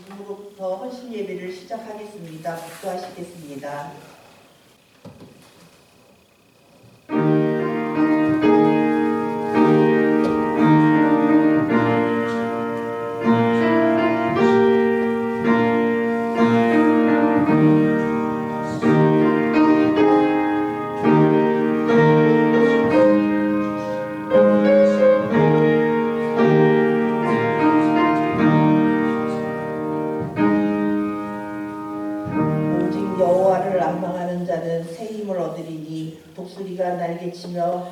지금부터 헌신 예배를 시작하겠습니다. 복도하시겠습니다. 독수리가 날개치며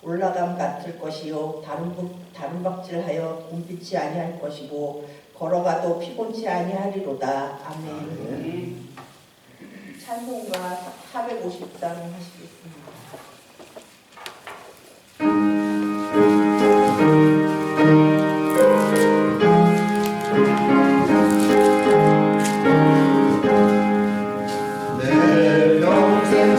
올라감 같을 것이요 다른 박질하여 곰빛이 아니할 것이고 걸어가도 피곤치 아니하리로다. 아멘. 찬송가 450장 하시겠습니다. 내 평생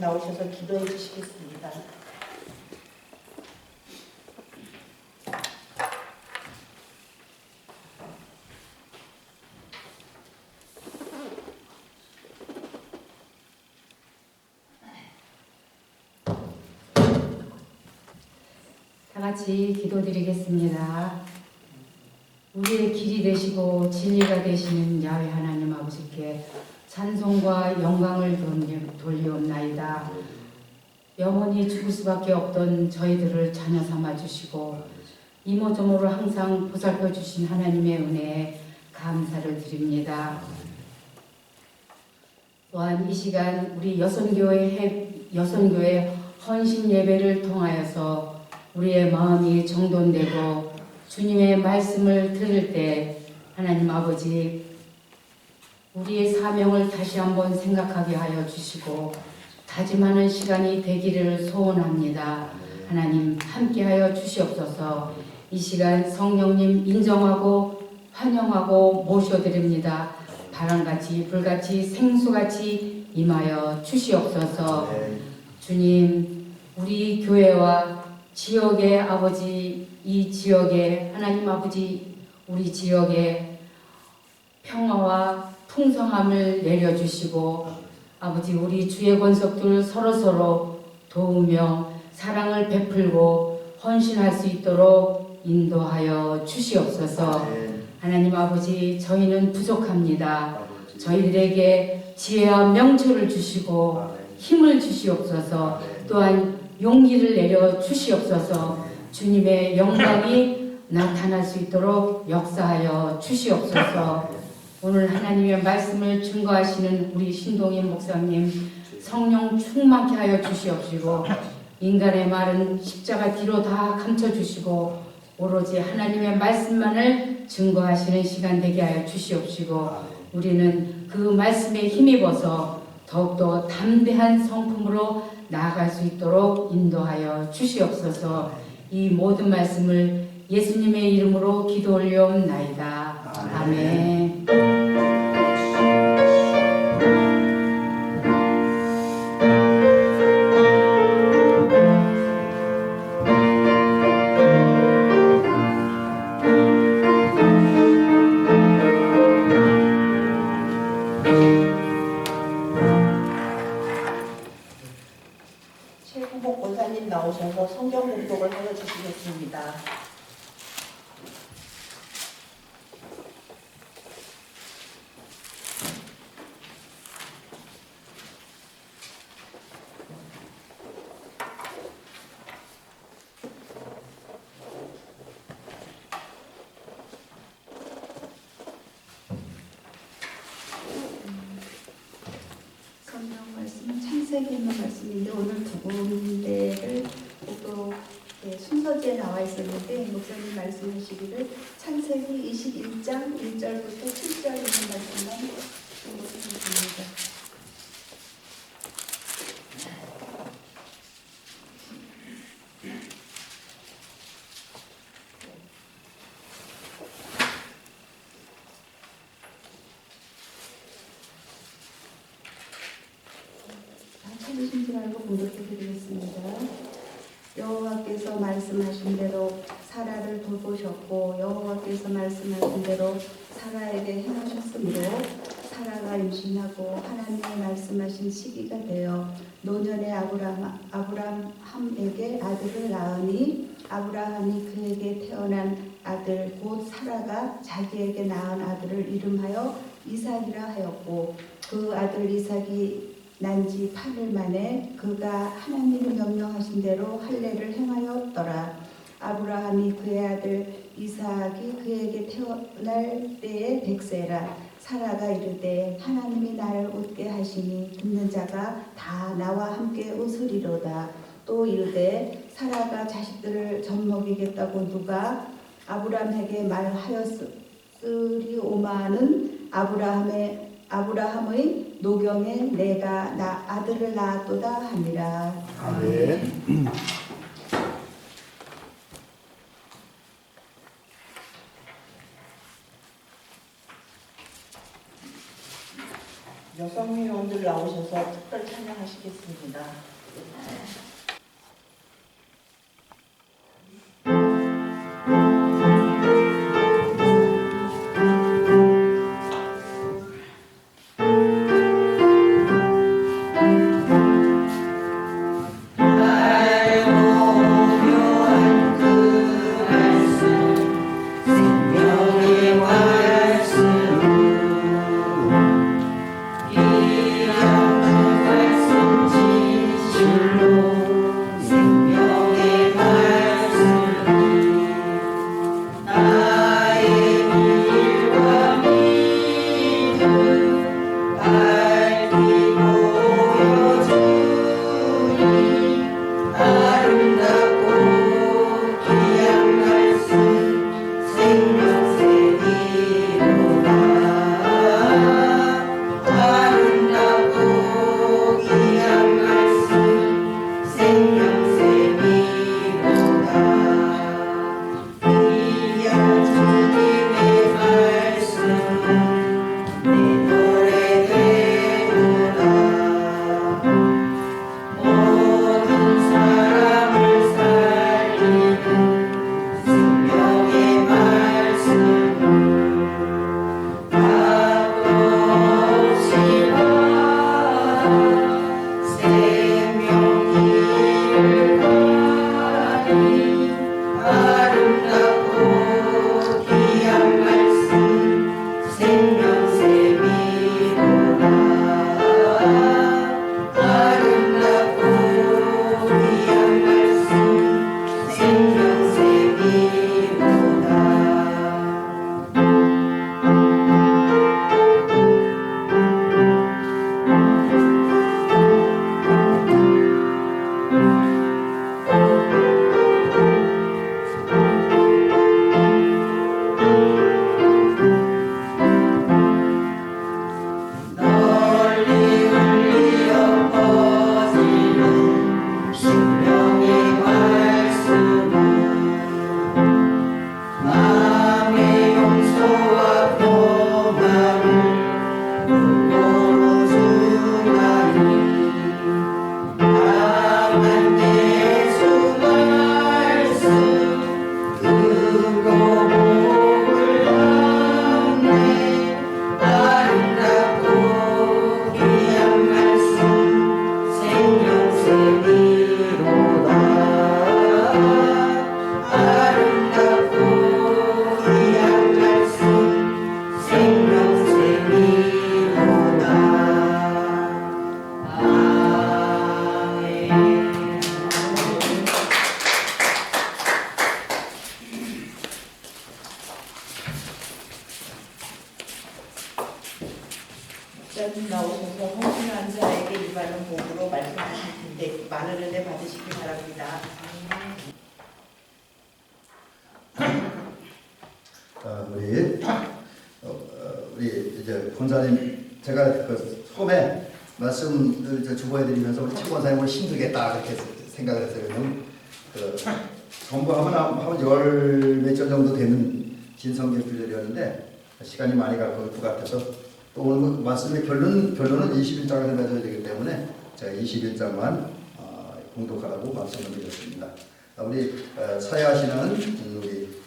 나오셔서 기도해 주시겠습니다. 다 같이 기도드리겠습니다. 우리의 길이 되시고 진리가 되시는 야훼 하나님 아버지께 찬송과 영광을 돌리옵나이다. 영원히 죽을 수밖에 없던 저희들을 자녀 삼아 주시고 이모저모를 항상 보살펴 주신 하나님의 은혜에 감사를 드립니다. 또한 이 시간 우리 여선교회 헌신 예배를 통하여서 우리의 마음이 정돈되고 주님의 말씀을 들을 때 하나님 아버지 우리의 사명을 다시 한번 생각하게 하여 주시고 다짐하는 시간이 되기를 소원합니다. 하나님 함께하여 주시옵소서. 이 시간 성령님 인정하고 환영하고 모셔드립니다. 바람같이 불같이 생수같이 임하여 주시옵소서. 주님 우리 교회와 지역의 아버지 이 지역에 하나님 아버지 우리 지역에 평화와 풍성함을 내려주시고 아버지 우리 주의 권속들 서로서로 도우며 사랑을 베풀고 헌신할 수 있도록 인도하여 주시옵소서. 하나님 아버지 저희는 부족합니다. 저희들에게 지혜와 명철을 주시고 힘을 주시옵소서. 또한 용기를 내려 주시옵소서. 주님의 영광이 나타날 수 있도록 역사하여 주시옵소서. 오늘 하나님의 말씀을 증거하시는 우리 신동인 목사님 성령 충만케 하여 주시옵시고 인간의 말은 십자가 뒤로 다 감춰주시고 오로지 하나님의 말씀만을 증거하시는 시간 되게 하여 주시옵시고 우리는 그 말씀에 힘입어서 더욱더 담대한 성품으로 나아갈 수 있도록 인도하여 주시옵소서. 이 모든 말씀을 예수님의 이름으로 기도 올려옵나이다. 아멘. 최국복 권사님 나오셔서 성경 공독을 하여 주시겠습니다. 성경 말씀은 창세기에 있는 말씀인데 오늘 두 군데를 또 순서지에 나와 있었는데 목사님 말씀하시기를 창세기 21장 1절부터 7절 있는 말씀만 읽어드립니다. 찾으신 줄 알고 공독해드리겠습니다. 여호와께서 말씀하신 대로 사라를 돌보셨고 여호와께서 말씀하신 대로 사라에게 행하셨으므로 사라가 임신하고 하나님이 말씀하신 시기가 되어 노년의 아브라함에게 아들을 낳으니 아브라함이 그에게 태어난 아들 곧 사라가 자기에게 낳은 아들을 이름하여 이삭이라 하였고 그 아들 이삭이 난지 8일 만에 그가 하나님이 명령하신 대로 할례를 행하였더라. 아브라함이 그의 아들 이삭이 그에게 태어날 때에 100세라. 사라가 이르되 하나님이 나를 웃게 하시니 듣는 자가 다 나와 함께 웃으리로다. 또 이르되 사라가 자식들을 젖먹이겠다고 누가 아브라함에게 말하였으리오마는 아브라함의 노경에 내가 아들을 낳았도다 하니라. 아멘. 여성위원들 나오셔서 특별 찬양하시겠습니다. 이 목사님 나오셔서 헌신한 자에게 임하는 복으로 말씀하실 텐데 많은 은혜 받으시기 바랍니다. 우리 이제 권사님 제가 그 처음에 말씀을 이제 주보해드리면서 우리 최 권사님을 힘들겠다 그렇게 생각을 했어요. 그 전부 하면 열 몇 절 정도 되는 진성경 구절이었는데 시간이 많이 갈 것 같아서 또 오늘 말씀의 결론은 21장에서 맺어야 되기 때문에 제가 21장만 공독하라고 말씀을 드렸습니다. 우리 사회하시는 우리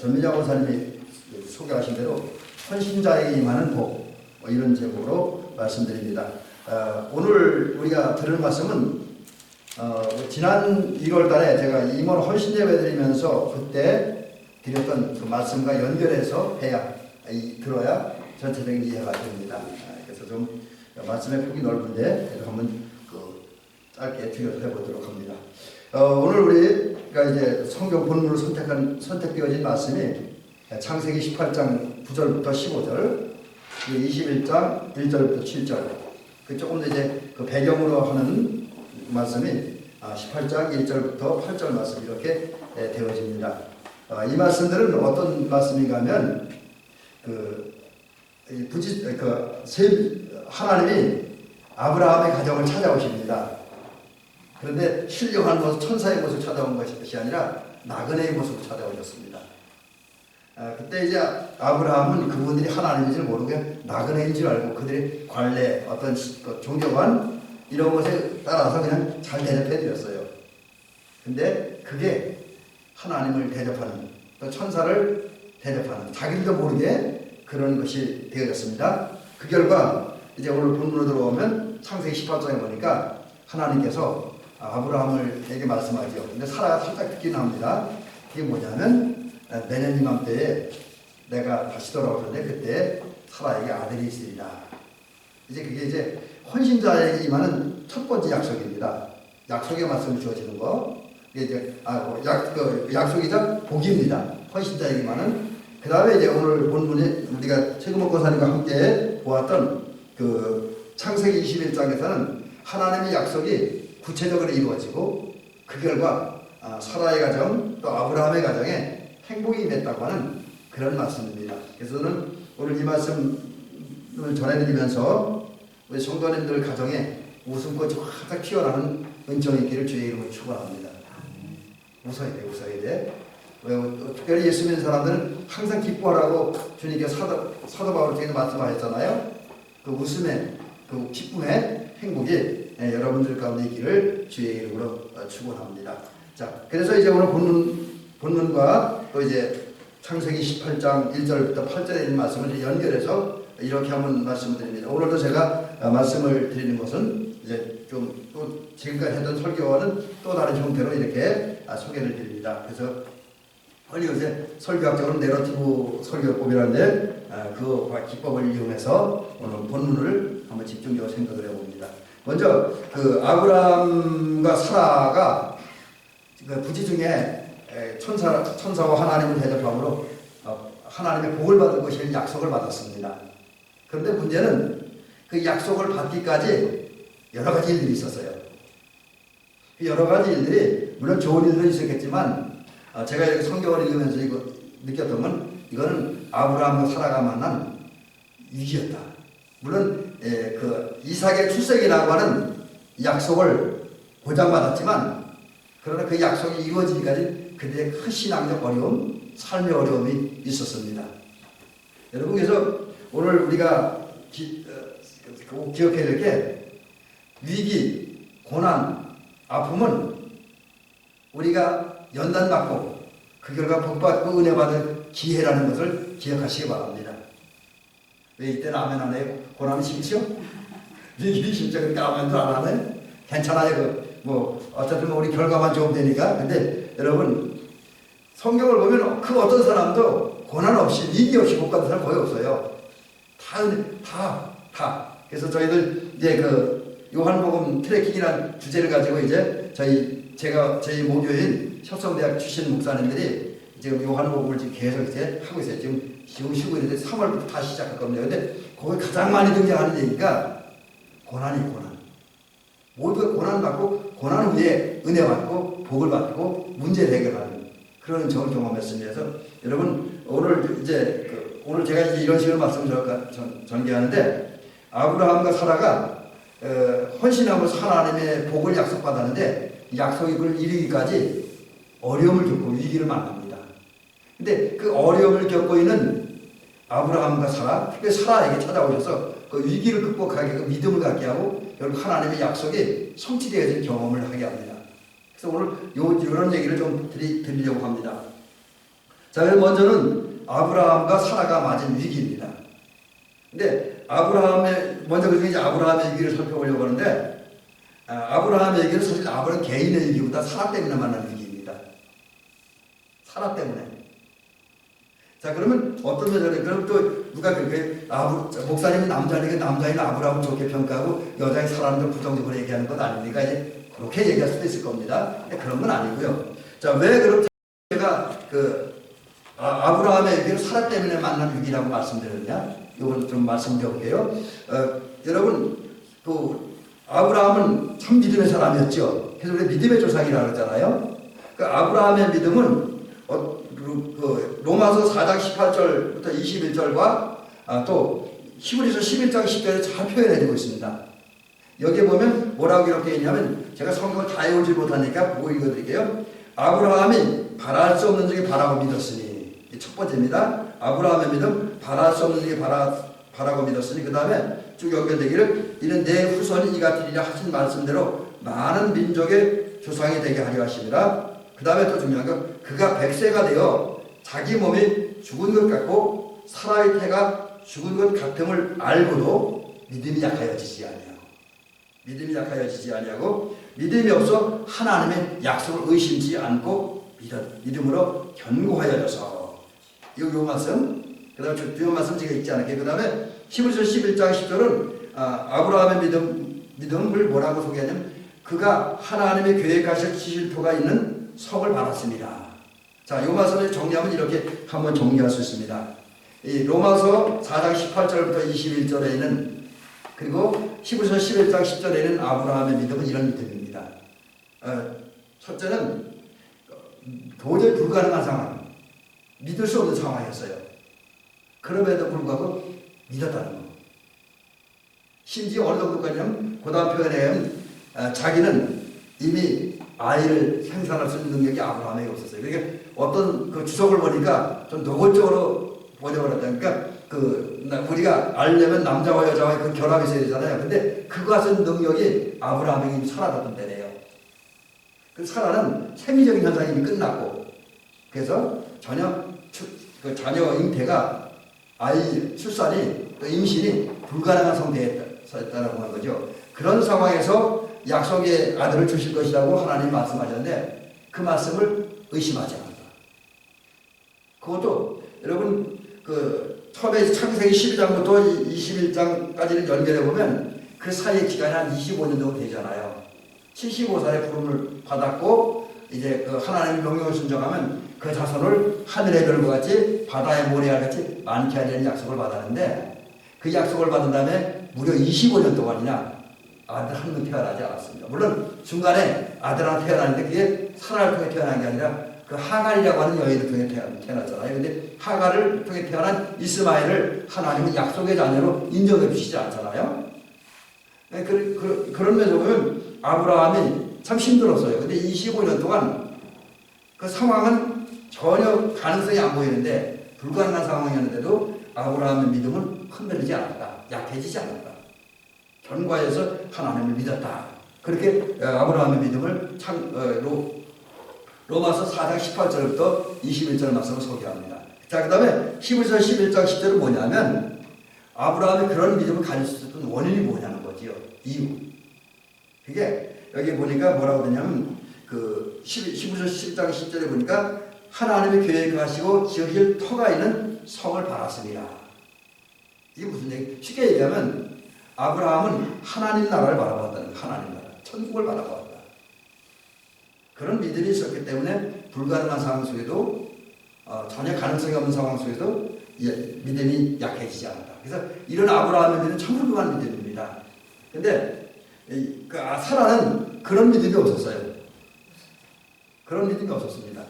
전민자 권사님이 소개하신 대로 헌신자에게 임하는 복 이런 제목으로 말씀드립니다. 오늘 우리가 들은 말씀은 지난 1월달에 제가 임원 헌신 예배 드리면서 그때 드렸던 그 말씀과 연결해서 들어야 전체적인 이해가 됩니다. 그래서 좀 말씀의 폭이 넓은데 한번 짧게 주의해 보도록 합니다. 오늘 우리가 이제 성경 본문으로 선택되어진 말씀이 창세기 18장 9절부터 15절, 21장 1절부터 7절. 그 조금 더 이제 그 배경으로 하는 말씀이 18장 1절부터 8절 말씀 이렇게 되어집니다. 이 말씀들은 어떤 말씀인가 하면 하나님이 아브라함의 가정을 찾아오십니다. 그런데 신령한 모습, 천사의 모습 찾아온 것이 아니라 나그네의 모습으로 찾아오셨습니다. 그때 이제 아브라함은 그분들이 하나님인 줄 모르고 나그네인 줄 알고 그들의 관례, 어떤 종교관 이런 것에 따라서 그냥 잘 대접해 드렸어요. 근데 그게 하나님을 대접하는, 또 천사를 대접하는, 자기들도 모르게 그런 것이 되어졌습니다. 그 결과 이제 오늘 본문으로 들어오면 창세기 18장에 보니까 하나님께서 아브라함에게 말씀하죠. 근데 사라가 살짝 듣기는 합니다. 그게 뭐냐면 내년 이맘때에 내가 다시 돌아오는데 그때 사라에게 아들이 있으리라. 이제 그게 이제 헌신자에게 임하는 첫 번째 약속입니다. 약속의 말씀을 주어지는 거. 이게 이제 약속이자 복입니다. 헌신자에게 임하는. 그 다음에 이제 오늘 본문에 우리가 최금옥 권사님과 함께 보았던 그 창세기 21장에서는 하나님의 약속이 구체적으로 이루어지고 그 결과 사라의 가정 또 아브라함의 가정에 행복이 임했다고 하는 그런 말씀입니다. 그래서 저는 오늘 이 말씀을 전해드리면서 우리 성도님들 가정에 웃음꽃이 확 피어나는 은총이 있기를 주의 이름으로 축원합니다. 웃어야 돼. 특별히 예수 믿는 사람들은 항상 기뻐하라고 주님께 사도 바울에게 말씀하셨잖아요. 그 웃음의, 그 기쁨의 행복이 여러분들 가운데 있기를 주의 이름으로 축원합니다. 자, 그래서 이제 오늘 본문과 또 이제 창세기 18장 1절부터 8절에 있는 말씀을 연결해서 이렇게 한번 말씀을 드립니다. 오늘도 제가 말씀을 드리는 것은 이제 좀 또 지금까지 했던 설교와는 또 다른 형태로 이렇게 소개를 드립니다. 그래서 요새 설교학적으로 내러티브 설교법이라는데 그 기법을 이용해서 오늘 본문을 한번 집중적으로 생각을 해봅니다. 먼저 그 아브라함과 사라가 그 부지 중에 천사와 하나님을 대접함으로 하나님의 복을 받을 것을 약속을 받았습니다. 그런데 문제는 그 약속을 받기까지 여러 가지 일들이 있었어요. 그 여러 가지 일들이 물론 좋은 일도 있었겠지만 제가 이렇게 성경을 읽으면서 이거 느꼈던 건 이거는 아브라함과 사라가 만난 위기였다. 물론 그 이삭의 출생이라고 하는 약속을 보장받았지만 그러나 그 약속이 이루어지기까지 그들의 큰 신앙적 어려움, 삶의 어려움이 있었습니다. 여러분 그래서 오늘 우리가 기억해야 될 게 위기, 고난, 아픔은 우리가 연단받고 그 결과 복받고 은혜받을 기회라는 것을 기억하시기 바랍니다. 왜 이때는 아멘 안 해요? 고난이 싫죠? 위기이 싫죠? 그러니까 아멘도 안 하네? 괜찮아요. 어쨌든 우리 결과만 좋으면 되니까. 근데 여러분, 성경을 보면 그 어떤 사람도 고난 없이, 위기 없이 복받은 사람 거의 없어요. 다. 그래서 저희들 이제 그 요한복음 트래킹이라는 주제를 가지고 이제 저희 모교인 협성대학 출신 목사님들이 지금 요한복음을 지금 계속 이제 하고 있어요. 지금 쉬고 있는데 3월부터 다시 시작할 겁니다. 근데 거기 가장 많이 등장하는 얘기가 고난이 고난. 모두가 고난 받고 고난 후에 은혜 받고 복을 받고 문제를 해결하는 그런 경험했습니다. 그래서 여러분 오늘 이제 오늘 제가 이제 이런 식으로 말씀을 전개하는데 아브라함과 사라가 헌신하면서 하나님의 복을 약속받았는데 약속이 그걸 이루기까지 어려움을 겪고 위기를 만납니다. 근데 그 어려움을 겪고 있는 아브라함과 사라, 특별히 사라에게 찾아오셔서 그 위기를 극복하게 그 믿음을 갖게 하고 결국 하나님의 약속이 성취되어진 경험을 하게 합니다. 그래서 오늘 이런 얘기를 좀 드리려고 합니다. 자, 그럼 먼저는 아브라함과 사라가 맞은 위기입니다. 근데 먼저 그 중에 이제 아브라함의 위기를 살펴보려고 하는데, 아브라함의 위기는 사실 아브라함 개인의 위기보다 사라 때문에 만난 위기입니다. 사라 때문에. 자, 그러면 어떤 면에서 그럼 또 누가 그렇게 목사님은 남자인 아브라함을 좋게 평가하고 여자인 사람들 부정적으로 얘기하는 것 아닙니까? 이제 그렇게 얘기할 수도 있을 겁니다. 그런 건 아니고요. 자, 왜 그렇게 제가 아브라함의 위기를 사라 때문에 만난 위기라고 말씀드렸냐? 이걸 좀 말씀드려볼게요. 여러분, 아브라함은 참 믿음의 사람이었죠. 그래서 우리 믿음의 조상이라고 그러잖아요. 그 아브라함의 믿음은 로마서 4장 18절부터 21절과 또 히브리서 11장 10절에 잘 표현해주고 있습니다. 여기에 보면 뭐라고 이렇게 있냐면 제가 성경을 다 외우지 못하니까 보고 읽어드릴게요. 아브라함이 바랄 수 없는 중에 바라고 믿었으니 첫 번째입니다. 아브라함의 믿음 바랄 수 없는 중에 바라고 믿었으니 그 다음에 쭉 연결되기를 이는 내 후손이 이같으리라 하신 말씀대로 많은 민족의 조상이 되게 하려 하심이라. 그 다음에 또 중요한 건 그가 100세가 되어 자기 몸이 죽은 것 같고 사라의 태가 죽은 것 같음을 알고도 믿음이 약하여지지 아니하고 믿음이 없어 하나님의 약속을 의심치 않고 믿음으로 견고하여져서 요 말씀 그 다음에 주요 말씀 제가 읽지 않을게요. 그 다음에 히브리서 11장 10절은 아브라함의 믿음을 뭐라고 소개하냐면 그가 하나님의 계획하실 지실토가 있는 성을 받았습니다. 자, 요 말씀을 정리하면 이렇게 한번 정리할 수 있습니다. 이 로마서 4장 18절부터 21절에는 그리고 히브리서 11장 10절에는 아브라함의 믿음은 이런 믿음입니다. 첫째는 도저히 불가능한 상황, 믿을 수 없는 상황이었어요. 그럼에도 불구하고 믿었다는 거. 심지어 어느 정도까지냐면 그 다음 표현에 의하면 자기는 이미 아이를 생산할 수 있는 능력이 아브라함에게 없었어요. 그러니까 어떤 그 주석을 보니까 좀 노골적으로 번역을 했다니까 우리가 알려면 남자와 여자와의 그 결합이 있어야 되잖아요. 근데 그거 같은 능력이 아브라함에게 이미 사라졌던 때래요. 그 사라는 생리적인 현상이 이미 끝났고 그래서 그 자녀 잉태가 아이 출산이 또 임신이 불가능한 상태에 있다고 하는 거죠. 그런 상황에서 약속의 아들을 주실 것이라고 하나님 말씀하셨는데 그 말씀을 의심하지 않는다. 그것도 여러분 처음에 창세기 12장부터 21장까지를 연결해 보면 그 사이의 기간이 한 25년 정도 되잖아요. 75살의 부름을 받았고 이제 그 하나님의 명령을 순종하면 그 자손을 하늘의 별과 같이 바다의 모래와 같이 많게 하려는 약속을 받았는데 그 약속을 받은 다음에 무려 25년 동안이나 아들 한 명 태어나지 않았습니다. 물론 중간에 아들 하나 태어났는데 그게 사라를 통해 태어난 게 아니라 그 하갈이라고 하는 여인을 통해 태어났잖아요. 근데 하갈을 통해 태어난 이스마엘을 하나님은 약속의 자녀로 인정해 주시지 않잖아요. 그런 면에서 보면 아브라함이 참 힘들었어요. 근데 25년 동안 그 상황은 전혀 가능성이 안 보이는데 불가능한 상황이었는데도 아브라함의 믿음은 흔들리지 않았다. 약해지지 않았다. 견고해서 하나님을 믿었다. 그렇게 아브라함의 믿음을 로마서 4장 18절부터 21절 말씀을 소개합니다. 자, 그 다음에 히브리서 11장 10절은 뭐냐면 아브라함이 그런 믿음을 가질 수 있었던 원인이 뭐냐는 거지요. 이유. 그게 여기 보니까 뭐라고 되냐면 히브리서 11장 10절에 보니까 하나님의 계획하시고 지으실 터가 있는 성을 받았습니다. 이게 무슨 얘기? 쉽게 얘기하면 아브라함은 하나님 나라를 바라보았다는 거예요. 하나님 나라. 천국을 바라보았다. 그런 믿음이 있었기 때문에 불가능한 상황 속에도 전혀 가능성이 없는 상황 속에서 믿음이 약해지지 않았다. 그래서 이런 아브라함의 믿음은 참으로 훌륭한 믿음입니다. 근데 사라는 그런 믿음이 없었어요. 그런 믿음이 없었습니다.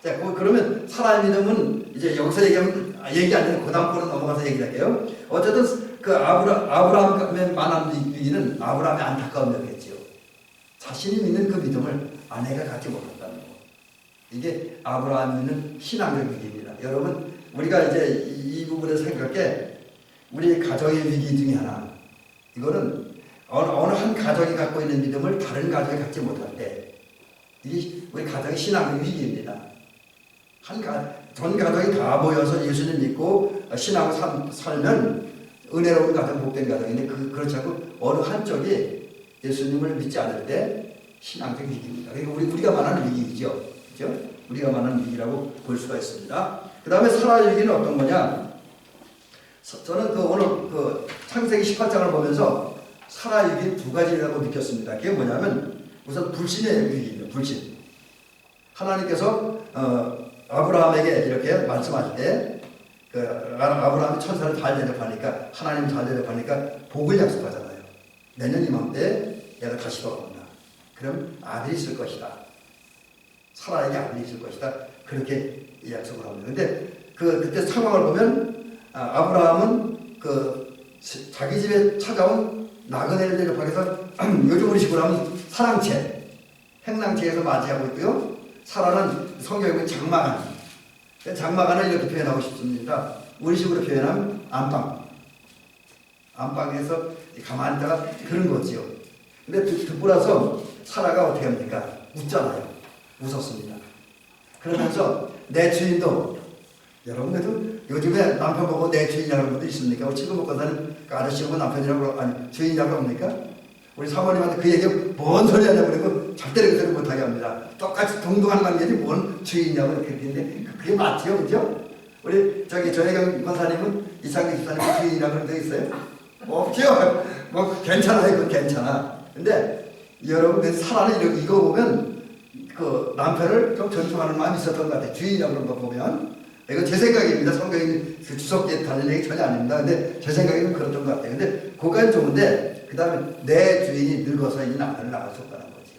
자, 그러면 사라의 믿음은 이제 여기서 얘기 안 되는 그 다음 거로 넘어가서 얘기할게요. 어쨌든 그 아브라함의 만한 위기는 아브라함의 안타까움이었겠죠. 자신이 믿는 그 믿음을 아내가 갖지 못했다는 거. 이게 아브라함이 있는 신앙적 위기입니다. 여러분, 우리가 이제 이 부분을 생각할 게 우리 가정의 위기 중에 하나. 이거는 어느 한 가정이 갖고 있는 믿음을 다른 가정이 갖지 못할 때, 이게 우리 가정의 신앙적 위기입니다. 전 가정이 다 모여서 예수님 믿고 신앙을 살면 은혜로운 가정, 복된 가정인데 그렇지 않고 어느 한쪽이 예수님을 믿지 않을 때 신앙적 위기입니다. 그러니까 우리가 말하는 위기이죠. 그죠? 우리가 말하는 위기라고 볼 수가 있습니다. 그 다음에 사라의 위기는 어떤 거냐? 저는 오늘 창세기 18장을 보면서 사라의 위기는 두 가지라고 느꼈습니다. 그게 뭐냐면 우선 불신의 위기입니다. 불신. 하나님께서 아브라함에게 이렇게 말씀하실 때 아브라함이 천사를 잘 대접하니까 하나님 잘 대접하니까 복을 약속하잖아요. 내년 이맘때 얘가 다시 돌아온다. 그럼 아들이 있을 것이다. 사라에게 아들이 있을 것이다. 그렇게 약속을 합니다. 근데 그때 상황을 보면 아브라함은 자기 집에 찾아온 나그네를 대접하기 위해서 요즘 우리 식으로 하면 사랑채, 행랑채에서 맞이하고 있고요. 사라는 성경에 보면 장막안. 장막안을 이렇게 표현하고 싶습니다. 우리 식으로 표현하면 안방. 안방에서 가만히 있다가 그런 거지요. 근데 듣고 나서 사라가 어떻게 합니까? 웃잖아요. 웃었습니다. 그러면서 내 주인도, 여러분들도 요즘에 남편 보고 내 주인이라는 분도 있습니까? 우리 친구 먹고 사는 아저씨하고 남편이라고, 아니 주인이라고 합니까? 우리 사모님한테 그 얘기 뭔 소리 하냐고 그러고 절대로 그 소리 못하게 합니다. 똑같이 동등한 관계지 뭔 주인이냐고 이렇게 했는데 그게 맞지요, 그죠? 우리 전혜경 권사님은 이상규 집사님 주인이라고 그런 데 있어요? 없죠? 뭐 괜찮아요, 그건 괜찮아. 근데 여러분 사라는 이거 보면 그 남편을 좀 존중하는 마음이 있었던 것 같아요. 주인이라고 그런 거 보면. 이거 제 생각입니다. 성경이 주석기에 달린 얘기 전혀 아닙니다. 근데 제 생각에는 그랬던 것 같아요. 근데 그거까지 좋은데 그 다음에 내 주인이 늙어서 이 나라를 나갈 수 없다는 거죠.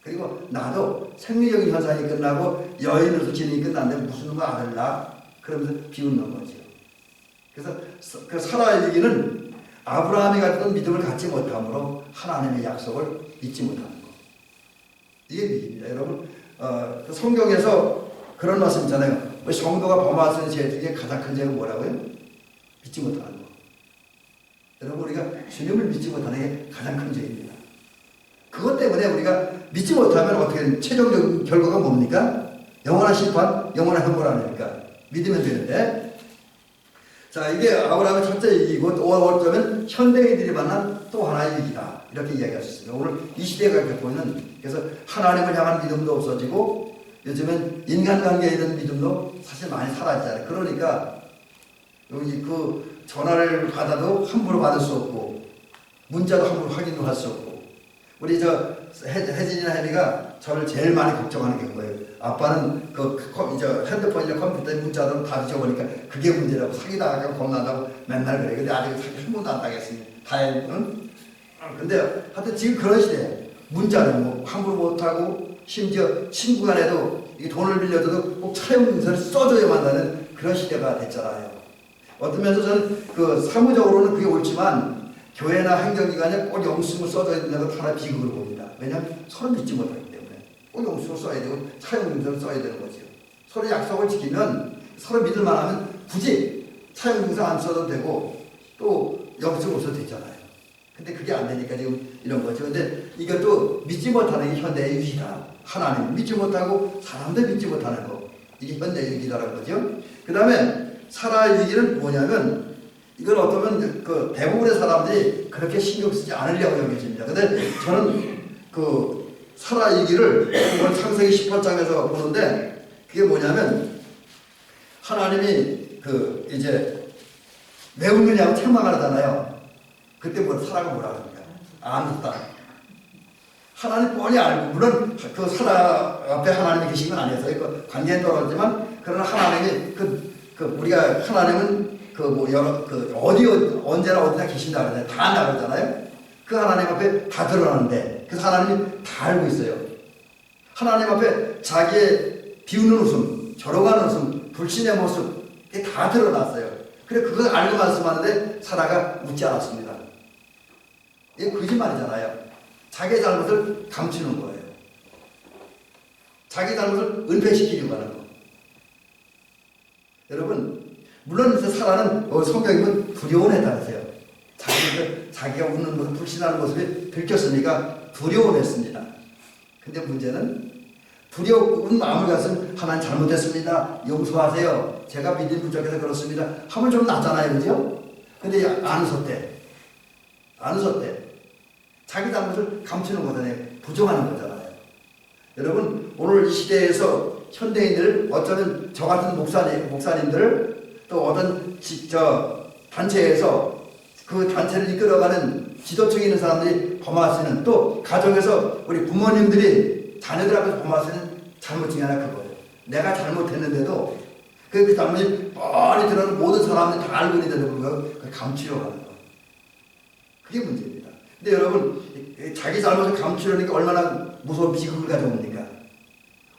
그리고 나도 생리적인 현상이 끝나고 여인으로서 진행이 끝났는데 무슨 누가 아들 낳아? 그러면서 비웃는 거죠. 그래서 그 사라의 위기는 아브라함이 갖던 믿음을 갖지 못함으로 하나님의 약속을 믿지 못하는 거. 이게 위기입니다. 여러분, 성경에서 그런 말씀 있잖아요. 성도가 범할 수 있는 죄 중에 가장 큰 죄는 뭐라고요? 믿지 못하는 거. 여러분, 우리가 주님을 믿지 못하는 게 가장 큰 죄입니다. 그것 때문에 우리가 믿지 못하면 어떻게 최종적인 결과가 뭡니까? 영원한 심판, 영원한 형벌 아닙니까? 믿으면 되는데. 자, 이게 아브라함의 첫째 위기고 또 어쩌면 현대인들이 만난 또 하나의 위기다. 이렇게 이야기할 수 있습니다. 오늘 이 시대가 겪고 있는, 그래서 하나님을 향한 믿음도 없어지고 요즘은 인간관계에 있는 믿음도 사실 많이 사라지잖아요. 그러니까 여기 그 전화를 받아도 함부로 받을 수 없고 문자도 함부로 확인도 할 수 없고 우리 혜진이나 혜리가 저를 제일 많이 걱정하는 게 그거예요. 아빠는 핸드폰이나 컴퓨터에 문자들은 다 잊어버리니까 그게 문제라고 사기당하고 겁난다고 맨날 그래. 근데 아직 사기 한 번도 안 당했으니 다행히. 근데 하여튼 지금 그런 시대에 문자는 뭐 함부로 못하고 심지어 친구 간에도 이 돈을 빌려줘도 꼭 차용증서를 써줘야만 하는 그런 시대가 됐잖아요. 어떤 면에서 저는 사무적으로는 그게 옳지만 교회나 행정기관에 꼭 영수증을 써줘야 된다는 것 하나 비극을 봅니다. 왜냐하면 서로 믿지 못하기 때문에 꼭 영수증을 써야 되고 차용증서를 써야 되는 거죠. 서로 약속을 지키면 서로 믿을만 하면 굳이 차용증서 안 써도 되고 또 영수증 없어도 되잖아요. 근데 그게 안 되니까 지금 이런 거죠. 근데 이것도 믿지 못하는 게 현대의 위기다. 하나님 믿지 못하고 사람도 믿지 못하는 거. 이게 현대의 위기다라는 거죠. 그 다음에 사라의 위기는 뭐냐면 이걸 어쩌면 대부분의 사람들이 그렇게 신경 쓰지 않으려고 여겨집니다. 근데 저는 사라의 위기를 오늘 창세기 18장에서 보는데 그게 뭐냐면 하나님이 이제 왜 웃느냐고 책망을 하잖아요. 그때 사라가 뭐라 그럽니까? 아무것도 하나님 뻔히 알고, 물론 사라 앞에 하나님이 계신 건 아니었어요. 관계는 떨어졌지만 그러나 하나님이 우리가 하나님은 언제나 어디나 계신다 그러잖아요. 다 안다 그러잖아요. 그 하나님 앞에 다 드러나는데 그래서 하나님이 다 알고 있어요. 하나님 앞에 자기의 비웃는 웃음, 절어가는 웃음, 불신의 모습 이게 다 드러났어요. 그래 그걸 알고 말씀하는데 사라가 웃지 않았습니다. 이게 거짓말이잖아요. 자기의 잘못을 감추는 거예요. 자기 잘못을 은폐시키려고 하는 거. 여러분 물론 사라는 성경에 보면 두려운 애다라서요. 자기가 웃는 모습, 불신하는 모습이 들켰으니까 두려워했습니다. 근데 문제는 두려운 마음을 가슴 하나님 잘못했습니다. 용서하세요. 제가 믿음 부족해서 그렇습니다. 하면 좀 낫잖아요. 그죠? 근데 안 웃었대. 자기 잘못을 감추는 거잖아요. 부정하는 거잖아요. 여러분 오늘 이 시대에서 현대인들 어쩌면 저 같은 목사님들 또 어떤 단체에서 그 단체를 이끌어가는 지도층에 있는 사람들이 범할 수 있는 또 가정에서 우리 부모님들이 자녀들 앞에서 범할 수 있는 잘못 중에 하나 그거예요. 내가 잘못했는데도 그 잘못이 뻔히 드러나는 모든 사람들이 다 알고 있는데도 불구하고 그걸 감추려고 하는 거. 그게 문제입니다. 근데 여러분 자기 잘못을 감추려니까 얼마나 무서운 비극을 가져옵니까?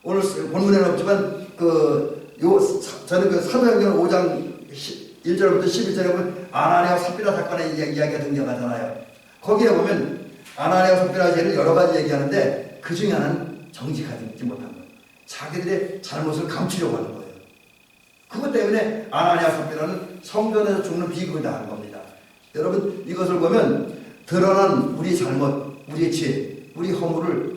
오늘 본문에는 없지만 저는 그 사도행전 5장 1절부터 11절에 보면 아나니아와 삽비라 사건의 이야기가 등장하잖아요. 거기에 보면 아나니아와 삽비라 죄를 여러 가지 얘기하는데 그 중에 하나는 정직하지 못한 거예요. 자기들의 잘못을 감추려고 하는 거예요. 그것 때문에 아나니아와 삽비라는 성전에서 죽는 비극을 당한 겁니다. 여러분 이것을 보면 드러난 우리 잘못, 우리의 죄, 우리 허물을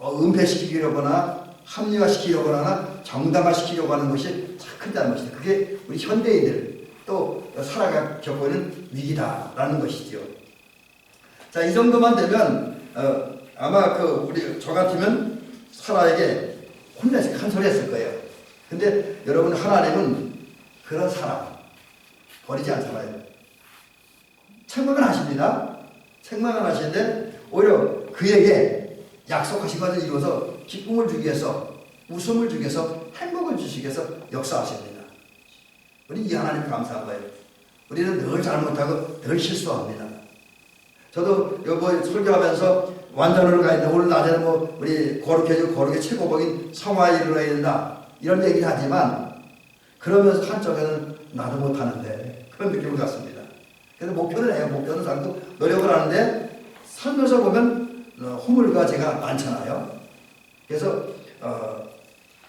은폐시키려거나 합리화시키려거나 정당화시키려고 하는 것이 큰 잘못이다. 그게 우리 현대인들 또 살아가 겪고 있는 위기다라는 것이죠. 자, 이 정도만 되면 아마 저 같으면 사라에게 혼내서 큰 소리 했을 거예요. 근데 여러분 하나님은 그런 사람 버리지 않잖아요. 책망을 하십니다. 책망을 하시는데 오히려 그에게 약속하신 것을 이루어서 기쁨을 주기 위해서 웃음을 주기 위해서 행복을 주시기 위해서 역사하십니다. 우리 이 하나님 감사한 거예요. 우리는 늘 잘못하고 늘 실수합니다. 저도 여기 설교하면서 완전으로 가 있는데 오늘 낮에는 우리 거룩의 최고봉인 성화에 이르러야 된다 이런 얘기를 하지만 그러면서 한쪽에는 나도 못하는데 그런 느낌을 갖습니다. 그래서 목표는 해요. 목표는 살고 노력을 하는데 살면서 보면 허물과 죄가 많잖아요. 그래서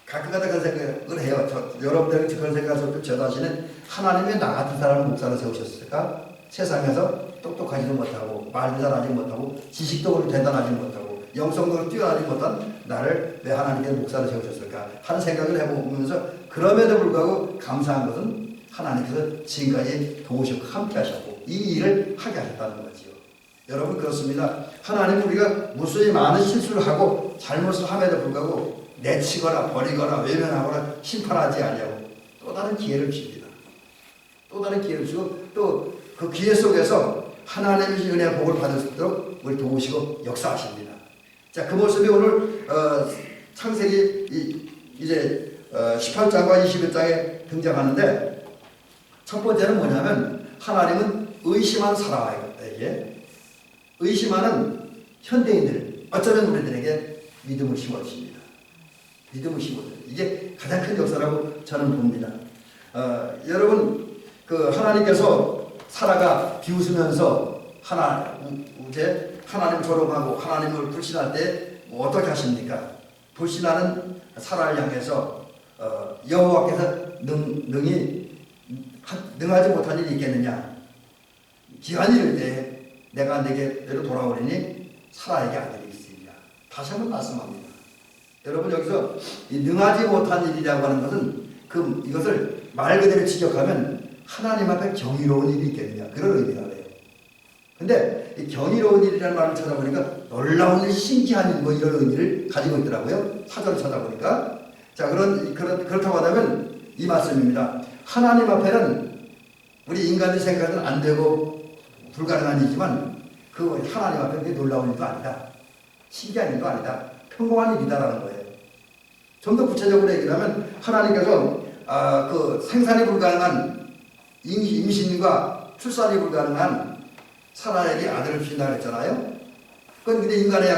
가끔가다 그런 생각을 해요. 여러분들 그런 생각을 저 자신은 하나님이 나 같은 사람을 목사로 세우셨을까? 세상에서 똑똑하지도 못하고 말도 잘하지 못하고 지식도 대단하지 못하고 영성도 뛰어나지 못한 나를 왜 하나님께서 목사로 세우셨을까 하는 생각을 해보면서 그럼에도 불구하고 감사한 것은 하나님께서 지금까지 도우셨고 함께 하셨고 이 일을 하게 하셨다는 거지요. 여러분 그렇습니다. 하나님은 우리가 무수히 많은 실수를 하고 잘못을 함에도 불구하고 내치거나 버리거나 외면하거나 심판하지 아니하고 또 다른 기회를 주십니다. 또 다른 기회를 주고 또 그 기회 속에서 하나님의 은혜와 복을 받을 수 있도록 우리 도우시고 역사하십니다. 자, 그 모습이 오늘 창세기 이제 18장과 21장에 등장하는데 첫 번째는 뭐냐면 하나님은 의심한 사람에게 의심하는 현대인들 어쩌면 우리들에게 믿음을 심어주십니다. 믿음을 심어줘요. 이게 가장 큰 역사라고 저는 봅니다. 여러분 하나님께서 사라가 비웃으면서 하나님 조롱하고 하나님을 불신할 때 어떻게 하십니까? 불신하는 사라를 향해서 여호와께서 능하지 못한 일이 있겠느냐? 기한이 이를 때 내가 내게로 돌아오리니 사라에게 아들이 있으리라. 다시 한번 말씀합니다. 여러분 여기서 이 능하지 못한 일이라고 하는 것은 이것을 말 그대로 지적하면 하나님 앞에 경이로운 일이 있겠느냐 그런 의미가 돼요. 근데 이 경이로운 일이라는 말을 찾아보니까 놀라운 일, 신기한 일 이런 의미를 가지고 있더라고요. 사전을 찾아보니까 자 그렇다고 하다면 이 말씀입니다. 하나님 앞에는 우리 인간들이 생각하는 안 되고 불가능한 일이지만 그 하나님 앞에는 그게 놀라운 일도 아니다. 신기한 일도 아니다. 평범한 일이다라는 거예요. 좀 더 구체적으로 얘기하면 하나님께서 그 생산이 불가능한 임신과 출산이 불가능한 사라에게 아들을 주신다고 했잖아요. 그건 근데 인간의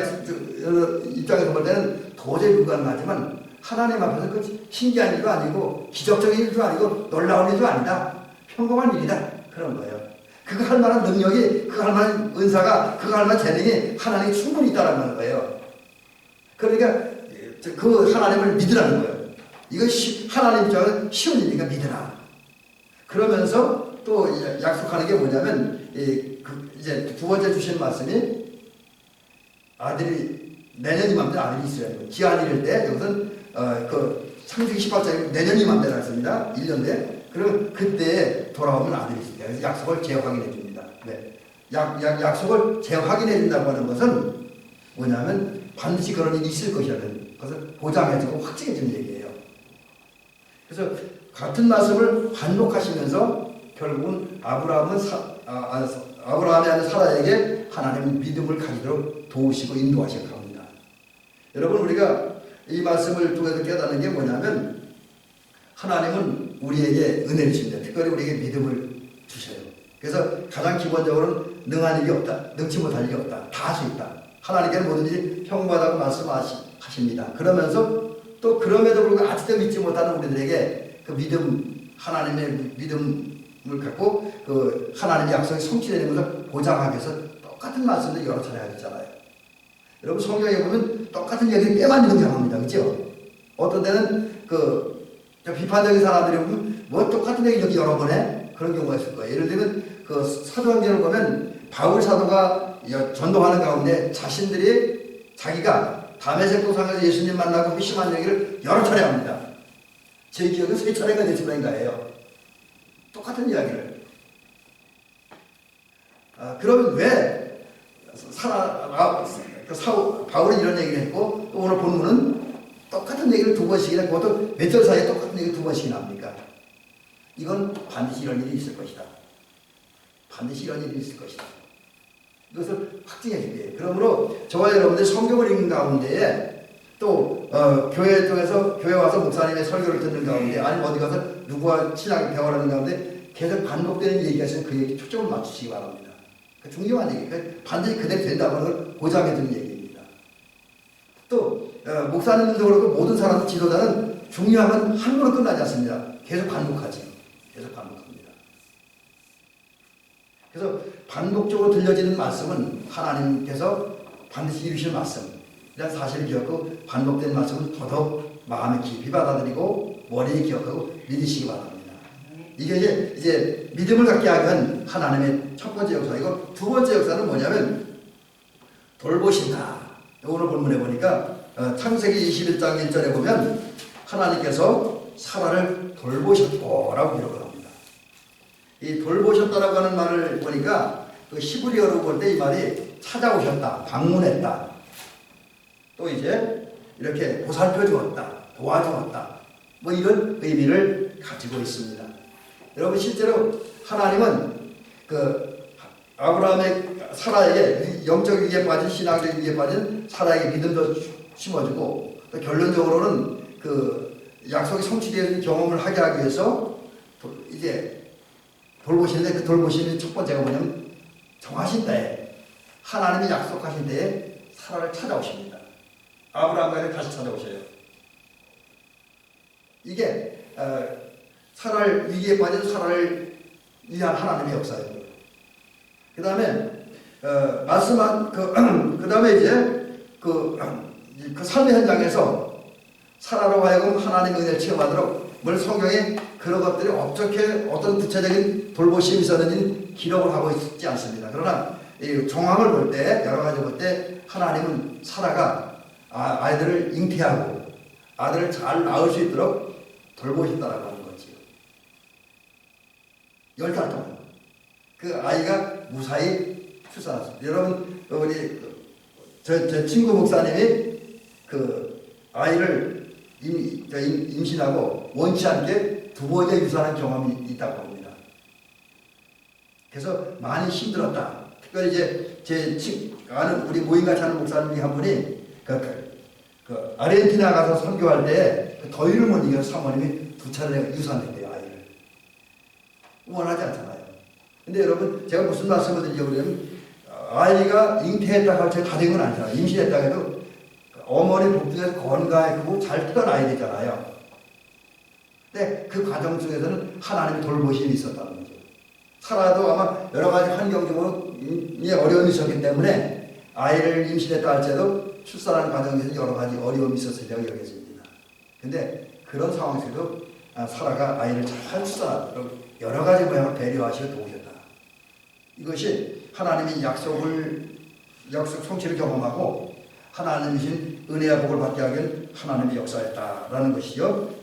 입장에서 볼 때는 도저히 불가능하지만 하나님 앞에서 그 신기한 일도 아니고 기적적인 일도 아니고 놀라운 일도 아니다. 평범한 일이다. 그런 거예요. 그거 할 만한 능력이, 그거 할 만한 은사가, 그거 할 만한 재능이 하나님이 충분히 있다는 거예요. 그러니까 그 하나님을 믿으라는 거예요. 이거 하나님 입장은 쉬운 일이니까 믿으라. 그러면서 또 약속하는 게 뭐냐면 이제 두 번째 주신 말씀이 아들이 내년 이맘때 아들이 있어야 돼요. 기한이 이럴 때 여기서는 그 창세기 18장에 내년 이맘때라 했습니다. 1년 돼. 그럼 그때 돌아오면 아들이 있습니다. 그래서 약속을 재확인해 줍니다. 네. 약속을 재확인해 준다고 하는 것은 뭐냐면 반드시 그런 일이 있을 것이라는 것을 보장해주고 확증해주는 얘기예요. 그래서 같은 말씀을 반복하시면서 결국은 아브라함의 아들 사라에게 하나님은 믿음을 가지도록 도우시고 인도하시고 합니다. 여러분, 우리가 이 말씀을 통해서 깨닫는 게 뭐냐면 하나님은 우리에게 은혜를 주십니다. 특별히 우리에게 믿음을 주셔요. 그래서 가장 기본적으로는 능한 일이 없다. 능치 못할 일이 없다. 다 할 수 있다. 하나님께는 뭐든지 평범하다고 말씀하십니다. 그러면서 또 그럼에도 불구하고 아직도 믿지 못하는 우리들에게 그 믿음, 하나님의 믿음을 갖고 그 하나님의 약속이 성취되는 것을 보장하기 위해서 똑같은 말씀을 여러 차례 하셨잖아요. 여러분, 성경에 보면 똑같은 얘기를 꽤 많이 등장합니다. 그죠? 어떤 때는 비판적인 사람들이 보면 뭐 똑같은 얘기 여러 번 해? 그런 경우가 있을 거예요. 예를 들면 그 사도행전을 보면 바울 사도가 전도하는 가운데 자기가 다메섹 도상에서 예수님 만나고 회심한 얘기를 여러 차례 합니다. 제 기억은 3차례가 됐을까요? 똑같은 이야기를. 그러면 왜 바울은 이런 얘기를 했고 또 오늘 본문은 똑같은 얘기를 2번씩이나, 그것도 몇 절 사이에 똑같은 얘기를 2번씩이나 합니까? 이건 반드시 이런 일이 있을 것이다. 반드시 이런 일이 있을 것이다. 이것을 확증해 주게. 그러므로 저와 여러분들 성경을 읽는 가운데에 또 교회에 통해서 교회 와서 목사님의 설교를 듣는 가운데 아니면 어디 가서 누구와 친하게 대화하는 가운데 계속 반복되는 얘기가 있으면 그 얘기 초점을 맞추시기 바랍니다. 중요한 얘기. 반드시 그대로 된다고 하는 걸 보장해 주는 얘기입니다. 또 목사님들도 그렇고 모든 사람 지도자는 중요한 건 한 번으로 끝나지 않습니다. 계속 반복하지. 계속 반복합니다. 그래서 반복적으로 들려지는 말씀은 하나님께서 반드시 이루실 말씀, 이런 사실을 기억하고 반복된 말씀은 더더욱 마음에 깊이 받아들이고 머리에 기억하고 믿으시기 바랍니다. 이게 이제 믿음을 갖게 하면 하나님의 첫 번째 역사이고, 두 번째 역사는 뭐냐면 돌보신다. 오늘 본문에 보니까 창세기 21장 1절에 보면 하나님께서 사라를 돌보셨고 라고 기록을 합니다. 이 돌보셨다라고 하는 말을 보니까 그 히브리어로 볼 때 이 말이 찾아오셨다, 방문했다, 또 이제 이렇게 보살펴 주었다, 도와주었다, 뭐 이런 의미를 가지고 있습니다. 여러분, 실제로 하나님은 그 아브라함의 사라에게 영적 위기에 빠진, 신앙적 위기에 빠진 사라에게 믿음도 심어주고, 또 결론적으로는 그 약속이 성취되는 경험을 하게 하기 위해서 이제 돌보시는데, 그 돌보시는 첫 번째가 뭐냐면 정하신 때에, 하나님이 약속하신 때에 사라를 찾아오십니다. 아브라함과 다시 찾아오셔요. 이게 사라를, 위기에 빠진 사라를 위한 하나님의 역사예요. 그 다음에 말씀한 그 다음에 이제 그 삶의 현장에서 사라로 하여금 하나님의 은혜를 체험하도록, 뭘 성경에 그런 것들이 어떻게 어떤 구체적인 돌보심이 있었는지 기록을 하고 있지 않습니다. 그러나 이 정황을 볼 때, 여러 가지 볼 때 하나님은 사라가 아이들을 잉태하고 아들을 잘 낳을 수 있도록 돌보셨다라고 하는 거지요. 10달 동안 그 아이가 무사히 출산했습니다. 여러분, 우리 제 친구 목사님이 그 아이를 임신하고 원치 않게 2번째 유산한 경험이 있다고 합니다. 그래서 많이 힘들었다. 특별히 이제 아는 우리 모임같이 하는 목사님이 한 분이 그 아르헨티나 가서 선교할 때 더위를 못 이겨서 사모님이 두 차례 유산했대요, 아이를. 원하지 않잖아요. 근데 여러분, 제가 무슨 말씀을 드리려고 그러냐면, 아이가 잉태했다고 해서 다 된 건 아니잖아요. 임신했다고 해도 어머니 복중에서 건강하고 잘 태어나야 되잖아요. 근데 그 과정 속에서는 하나님의 돌보심이 있었다는 거죠. 살아도 아마 여러 가지 환경적으로 어려움이 있었기 때문에 아이를 임신했다 할지라도 출산하는 과정에서 여러 가지 어려움이 있었으리라고 여겨집니다. 근데 그런 상황 속에도 사라가 아이를 잘 출산하도록 여러 가지 모양을 배려하시고 도우셨다. 이것이 하나님이 약속 성취를 경험하고 하나님이신 은혜와 복을 받게 하길 하나님의 역사였다라는 것이죠.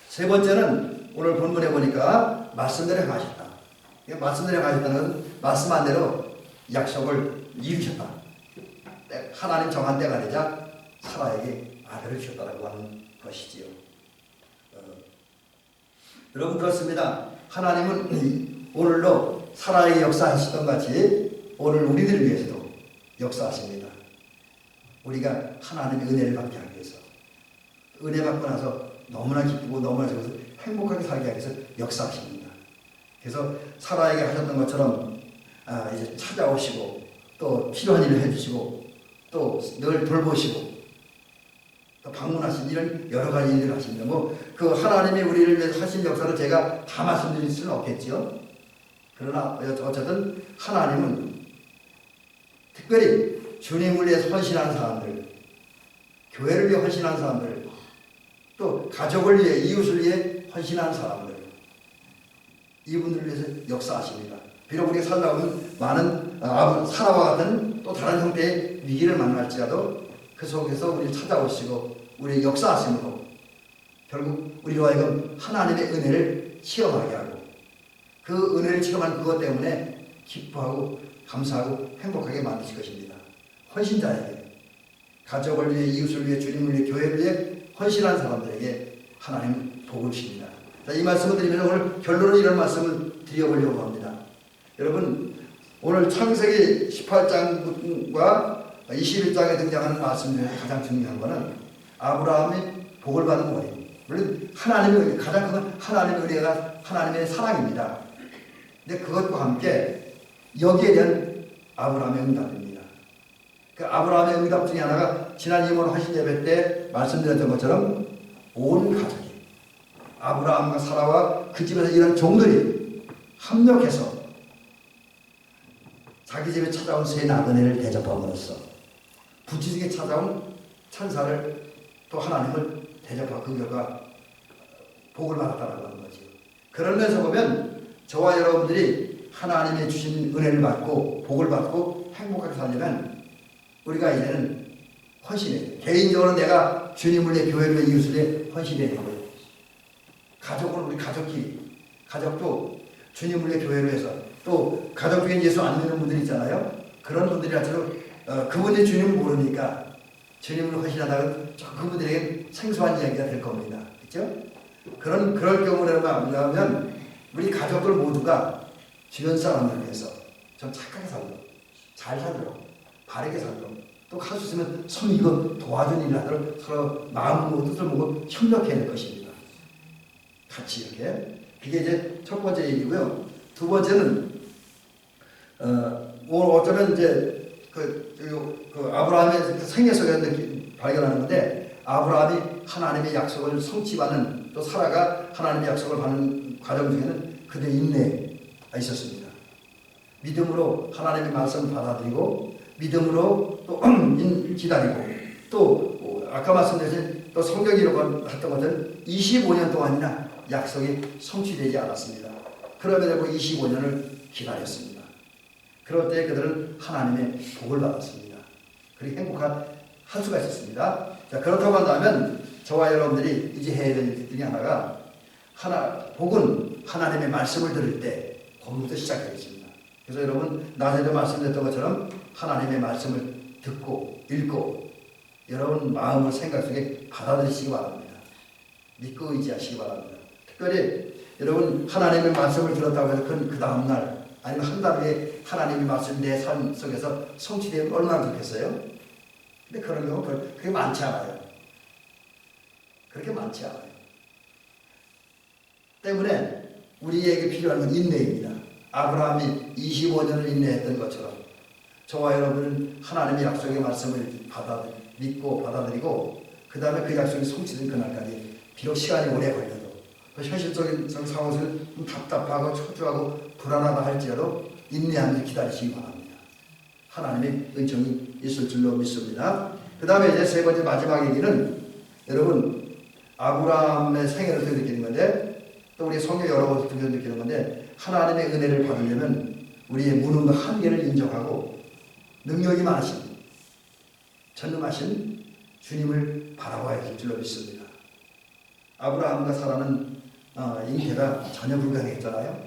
세 번째는 오늘 본문에 보니까 말씀대로 행하셨다. 말씀대로 행하셨다는 것은 말씀한 대로 약속을 이루셨다. 하나님 정한 때가 되자 사라에게 아들을 주셨다라고 하는 것이지요. 여러분 그렇습니다. 하나님은 오늘도 사라에게 역사하시던 같이 오늘 우리들을 위해서도 역사하십니다. 우리가 하나님의 은혜를 받게 하기 위해서, 은혜 받고 나서 너무나 기쁘고 너무나 좋아서 행복하게 살게 하기 위해서 역사하십니다. 그래서 사라에게 하셨던 것처럼 이제 찾아오시고 또 필요한 일을 해주시고 또 늘 돌보시고 또 방문하신 이런 여러 가지 일들을 하십니다. 그 하나님이 우리를 위해서 하신 역사를 제가 다 말씀드릴 수는 없겠지요. 그러나 어쨌든 하나님은 특별히 주님을 위해서 헌신하는 사람들, 교회를 위해 헌신하는 사람들, 또 가족을 위해, 이웃을 위해 헌신하는 사람들, 이분들을 위해서 역사하십니다. 비록 우리가 살다 보면 많은 사라와 같은 또 다른 형태의 위기를 만날지라도 그 속에서 우리를 찾아오시고 우리의 역사하심으로 결국 우리로 하여금 하나님의 은혜를 체험하게 하고 그 은혜를 체험한 그것 때문에 기뻐하고 감사하고 행복하게 만드실 것입니다. 헌신자에게, 가족을 위해, 이웃을 위해, 주님을 위해, 교회를 위해 헌신한 사람들에게 하나님 복을 주십니다. 자, 이 말씀을 드리면 오늘 결론은 이런 말씀을 드려보려고 합니다. 여러분, 오늘 창세기 18장과 21장에 등장하는 말씀 중에 가장 중요한 것은 아브라함이 복을 받은 원인. 물론 하나님의 가장 큰 하나님의 은혜가 하나님의 사랑입니다. 근데 그것과 함께 여기에 대한 아브라함의 응답입니다. 그 아브라함의 응답 중에 하나가 지난 이모노 하신 예배 때 말씀드렸던 것처럼 온 가족이 아브라함과 사라와 그 집에서 일한 종들이 합력해서 자기 집에 찾아온 새 나그네를 대접함으로써 부지중에 찾아온 천사를 또 하나님을 대접하고 그 결과 복을 받았다는 하는 거죠. 그런 면에서 보면 저와 여러분들이 하나님의 주신 은혜를 받고 복을 받고 행복하게 살려면 우리가 이제는 헌신해야 돼요. 개인적으로 내가 주님을 위해, 교회를 위해, 이웃을 위해 헌신해야 되고요. 가족은 우리 가족끼리, 가족도 주님을 위해, 교회를 위해서, 또 가족 중에 예수 안 믿는 분들이 있잖아요. 그런 분들이라도 그분이 주님을 모르니까 주님을 헌신하다가 그분들에게 생소한 이야기가 될 겁니다. 그렇죠? 그럴 경우라면 우리 가족들 모두가 주변 사람들 위해서 좀 착하게 살도록, 잘 살도록, 바르게 살도록, 또 할 수 있으면 섬기고 도와주는 일을 하도록 서로 마음을 모두 뜻을 모으고 협력해야 될 것입니다. 같이 이렇게. 그게 이제 첫 번째 얘기고요. 두 번째는 어쩌면 이제 그 아브라함의 생애 속에 발견하는 건데, 아브라함이 하나님의 약속을 성취받는, 또 사라가 하나님의 약속을 받는 과정 중에는 그들의 인내가 있었습니다. 믿음으로 하나님의 말씀을 받아들이고 믿음으로 또 기다리고, 또 아까 말씀드린 또 성경이 이렇게 했던 것은 25년 동안이나 약속이 성취되지 않았습니다. 그럼에도 불구하고 25년을 기다렸습니다. 그럴 때 그들은 하나님의 복을 받았습니다. 그리고 할 수가 있었습니다. 자, 그렇다고 한다면 저와 여러분들이 이제 해야 될 일 중에 하나가, 복은 하나님의 말씀을 들을 때 거기부터 시작되겠습니다. 그래서 여러분, 낮에도 말씀드렸던 것처럼 하나님의 말씀을 듣고 읽고 여러분 마음을 생각 속에 받아들이시기 바랍니다. 믿고 의지하시기 바랍니다. 특별히 여러분 하나님의 말씀을 들었다고 해서 그 다음날 아니면 한 달 후에 하나님의 말씀이 내 삶 속에서 성취되면 얼마나 좋겠어요? 근데 그런 경우 그렇게 많지 않아요. 그렇게 많지 않아요. 때문에 우리에게 필요한 건 인내입니다. 아브라함이 25년을 인내했던 것처럼 저와 여러분은 하나님의 약속의 말씀을 믿고 받아들이고 그 다음에 그 약속이 성취된 그날까지 비록 시간이 오래 걸려도 그 현실적인 상황에서 좀 답답하고 초조하고 불안하다 할지라도 인내하면서 기다리시기 바랍니다. 하나님의 은총이 있을 줄로 믿습니다. 그 다음에 이제 세 번째 마지막 얘기는 여러분 아브라함의 생애를 통해 느끼는 건데 또 우리 성경 여러 곳을 통해서 느끼는 건데 하나님의 은혜를 받으려면 우리의 무능과 한계를 인정하고 능력이 많으신 전능하신 주님을 바라봐야 될 줄로 믿습니다. 아브라함과 사라는 잉태가 전혀 불가능했잖아요.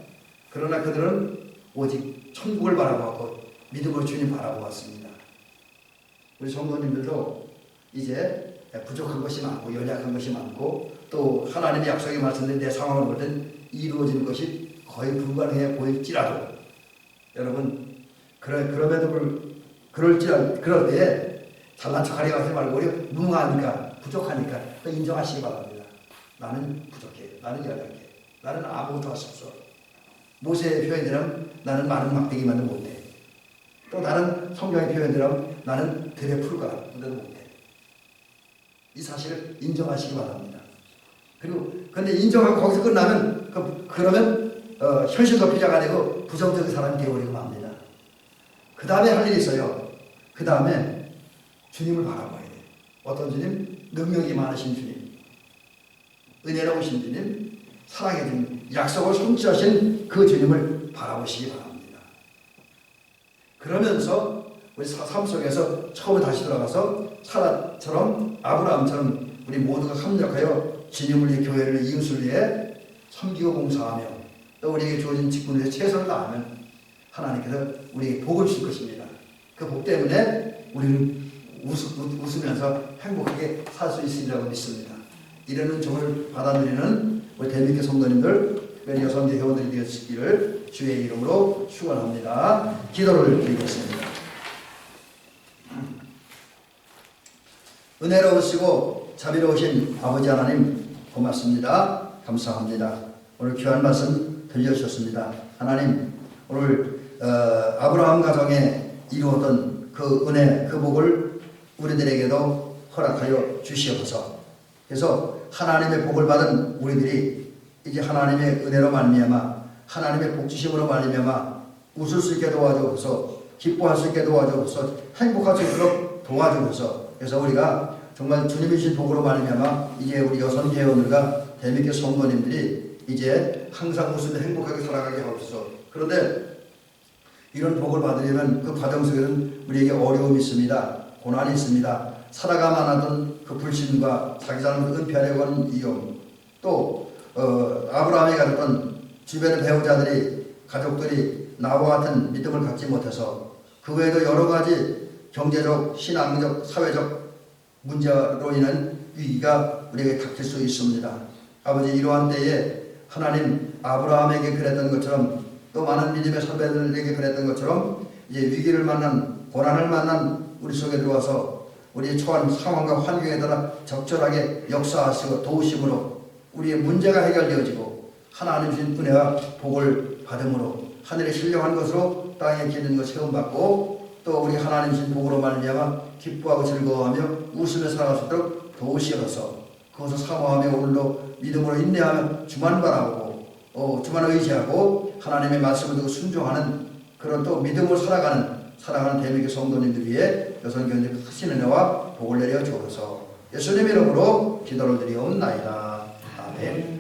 그러나 그들은 오직 천국을 바라보고 믿음으로 주님 바라보았습니다. 우리 성도님들도 이제 부족한 것이 많고 연약한 것이 많고 또 하나님의 약속의 말씀대로 내 상황을 볼 땐 이루어지는 것이 거의 불가능해 보일지라도 여러분 그럴 때에 잘난 척하려 하지 말고 우리 무능하니까 부족하니까 인정하시기 바랍니다. 나는 부족해. 나는 연약해. 나는 아무것도 할 수 없어. 모세의 표현대로 나는 많은 막대기만도 못해. 또 나는 성경의 표현대로 나는 들에 풀과 근데도 못해. 이 사실을 인정하시기 바랍니다. 그리고 근데 인정하고 거기서 끝나면 그러면 현실 도피자가 되고 부정적인 사람이 되어버리고 맙니다. 그 다음에 할 일이 있어요. 그 다음에 주님을 바라봐야 돼요. 어떤 주님? 능력이 많으신 주님, 은혜로우신 주님, 사랑의 주님, 약속을 성취하신 그 주님을 바라보시기 바랍니다. 그러면서 우리 삶 속에서 처음에 다시 돌아가서 사라처럼 아브라함처럼 우리 모두가 합력하여 주님을 위해 교회를 이웃을 위해 섬기고 봉사하며 또 우리에게 주어진 직분을 위해 최선을 다하면 하나님께서 우리에게 복을 주실 것입니다. 그 복 때문에 우리는 웃으면서 행복하게 살 수 있으리라고 믿습니다. 이런 은총을 받아들이는 우리 대민교 성도님들, 특별히 여성계 회원들이 되시기를 주의 이름으로 축원합니다. 기도를 드리겠습니다. 은혜로우시고 자비로우신 아버지 하나님 고맙습니다. 감사합니다. 오늘 귀한 말씀 들려주셨습니다. 하나님 오늘 아브라함 가정에 이루었던 그 은혜 그 복을 우리들에게도 허락하여 주시옵소서. 그래서 하나님의 복을 받은 우리들이 이제 하나님의 은혜로 말미암아 하나님의 복주심으로 말미암아 웃을 수 있게 도와주옵소서. 기뻐할 수 있게 도와주옵소서. 행복할 수 있도록 도와주옵소서. 그래서 우리가 정말 주님이 주신 복으로 말미암아 이제 우리 여성 회원들과 대민교 성도님들이 이제 항상 웃으며 행복하게 살아가게 하옵소서. 그런데 이런 복을 받으려면 그 과정 속에는 우리에게 어려움이 있습니다. 고난이 있습니다. 살아가만 하던 그 불신과 자기 잘못을 은폐하려고 하는 위험, 또 아브라함이 가졌던 주변의 배우자들이 가족들이 나와 같은 믿음을 갖지 못해서 그 외에도 여러 가지 경제적, 신앙적, 사회적 문제로 인한 위기가 우리에게 닥칠 수 있습니다. 아버지 이러한 때에 하나님 아브라함에게 그랬던 것처럼 또 많은 믿음의 선배들에게 그랬던 것처럼 이제 위기를 만난 고난을 만난 우리 속에 들어와서 우리의 처한 상황과 환경에 따라 적절하게 역사하시고 도우심으로 우리의 문제가 해결되어지고 하나님 주신 은혜와 복을 받음으로 하늘의 신령한 것으로 땅에 기는 것 체험받고 또 우리 하나님 주신 복으로 말미암아 기뻐하고 즐거워하며 웃으며 살아갈 수 있도록 도우시어서 그것을 사모하며 오늘도 믿음으로 인내하며 주만 바라보고 주만 의지하고 하나님의 말씀을 듣고 순종하는 그런 또 믿음으로 살아가는 대민교 성도님들 위해 여성교회에 크신 은혜와 복을 내려 주옵소서. 예수님 이름으로 기도를 드리옵나이다. 아멘.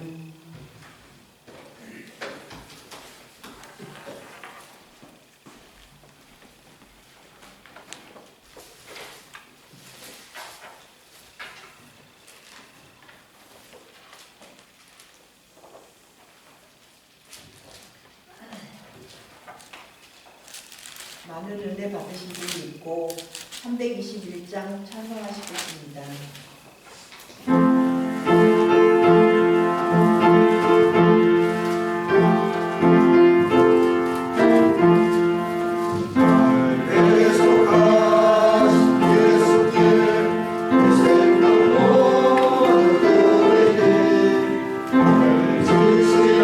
많은 은혜 받으신 분이 있고 321장 찬송하시겠습니다. 예수님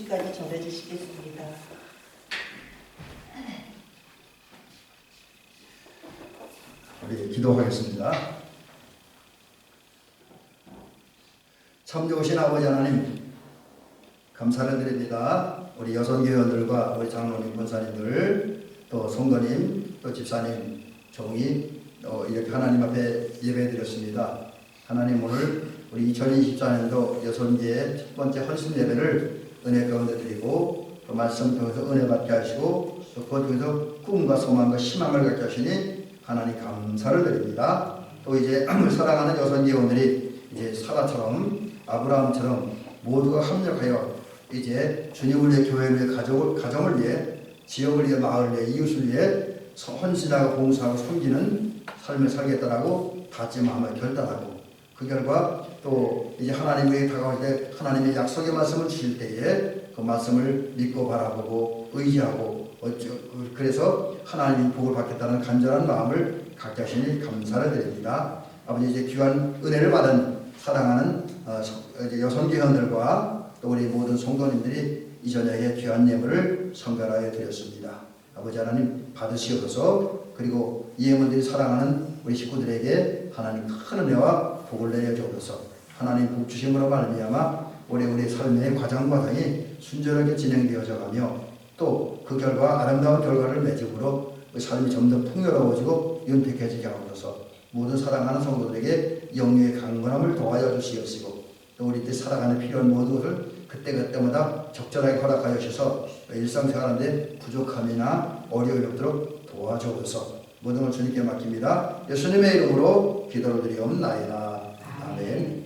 소식까지 전해주시겠습니다. 우리 기도하겠습니다. 참 좋으신 아버지 하나님, 감사를 드립니다. 우리 여성교회원들과 우리 장로님, 권사님들, 또 성도님, 또 집사님, 종이 이렇게 하나님 앞에 예배드렸습니다. 하나님, 오늘 우리 2024년도 여성계의 첫 번째 헌신 예배를 은혜 가운데 드리고 또 말씀 통해서 은혜 받게 하시고 또 그것 통해서 꿈과 소망과 희망을 갖게 하시니 하나님 감사를 드립니다. 또 이제 사랑하는 여성계원들이 이제 사라처럼 아브라함처럼 모두가 합력하여 이제 주님을 위해, 교회를 위해, 가정을 위해, 지역을 위해, 마을을 위해, 이웃을 위해 헌신하고 봉사하고 섬기는 삶을 살겠다라고 다짐하며 결단하고 그 결과 또 이제 하나님에게 다가올 때 하나님의 약속의 말씀을 주실 때에 그 말씀을 믿고 바라보고 의지하고 그래서 하나님의 복을 받겠다는 간절한 마음을 갖게 하시니 감사를 드립니다. 아버지, 이제 귀한 은혜를 받은 사랑하는 여성교회원들과 또 우리 모든 성도님들이 이 저녁에 귀한 예물을 성결하여 드렸습니다. 아버지 하나님 받으시옵소서. 그리고 이 예물들이 사랑하는 우리 식구들에게 하나님 큰 은혜와 복을 내려주옵소서. 하나님 복 주심으로 말미암아 우리의 삶의 과정이 순조롭게 진행되어져 가며 또 그 결과 아름다운 결과를 맺음으로 그 삶이 점점 풍요로워지고 윤택해지게 하옵소서. 모든 사랑하는 성도들에게 영유의 강건함을 도와여 주시옵시고 또 우리 때 살아가는 필요한 모든 것을 그때마다 적절하게 허락하여 주셔서 일상생활하는데 부족함이나 어려움이 없도록 도와주옵소서. 모든 걸 주님께 맡깁니다. 예수님의 이름으로 기도를 드리옵나이다. 아멘.